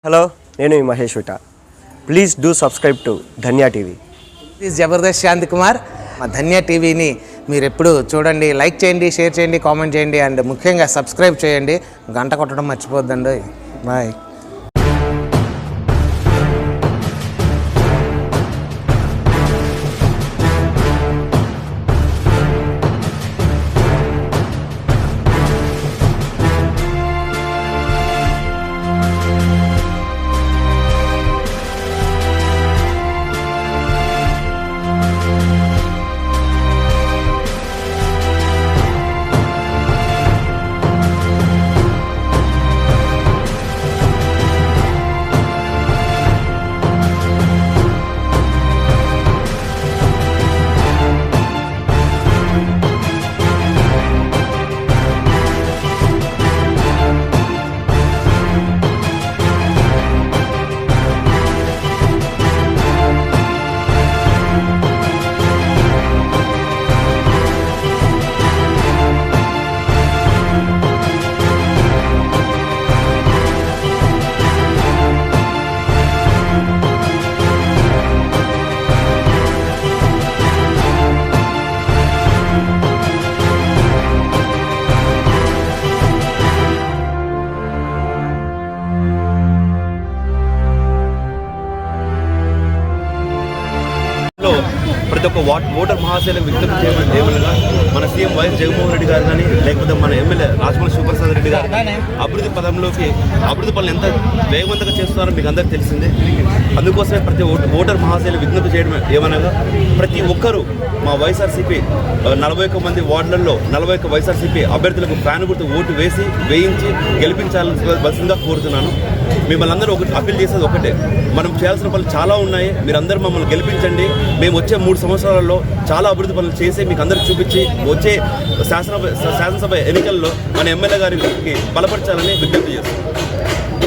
Hello, నేను మహేష్ విట. Please do subscribe to Dhanya TV. Please Jabardasth Shanti Kumar. మా ధన్యా టీవీని మీరు ఎప్పుడు చూడండి, లైక్ చేయండి, షేర్ చేయండి, కామెంట్ చేయండి అండ్ ముఖ్యంగా సబ్స్క్రైబ్ చేయండి. గంట కొట్టడం మర్చిపోద్దండి. బాయ్. ప్రతి ఒక్క ఓటర్ మహాశైలం విజ్ఞప్తి చేయడం ఏమనగా మన సీఎం వైఎస్ జగన్మోహన్ రెడ్డి గారు కానీ లేకపోతే మన ఎమ్మెల్యే రాజమౌళి శివప్రసాద్ రెడ్డి గారు అభివృద్ధి పదంలోకి అభివృద్ధి పనులు ఎంత వేగవంతంగా చేస్తున్నారో మీకు అందరికీ తెలిసిందే. అందుకోసమే ప్రతి ఓటర్ మహాశైలం విజ్ఞప్తి చేయడం ఏమనగా ప్రతి ఒక్కరూ మా వైఎస్ఆర్సీపీ 41 మంది వార్డులలో 41 వైఎస్ఆర్సీపీ అభ్యర్థులకు ఫ్యాన్ గుర్తు ఓటు వేయించి గెలిపించాల్సిందిగా కోరుతున్నాను. మిమ్మల్ని అందరూ ఒకటి అప్పీల్ చేసేది ఒకటే, మనం చేయాల్సిన పనులు చాలా ఉన్నాయి. మీరందరూ మమ్మల్ని గెలిపించండి. మేము వచ్చే 3 సంవత్సరాలలో చాలా అభివృద్ధి పనులు చేసి మీకు అందరికి చూపించి వచ్చే శాసనసభ ఎన్నికల్లో మన ఎమ్మెల్యే గారికి బలపరచాలని విజ్ఞప్తి చేస్తున్నాం.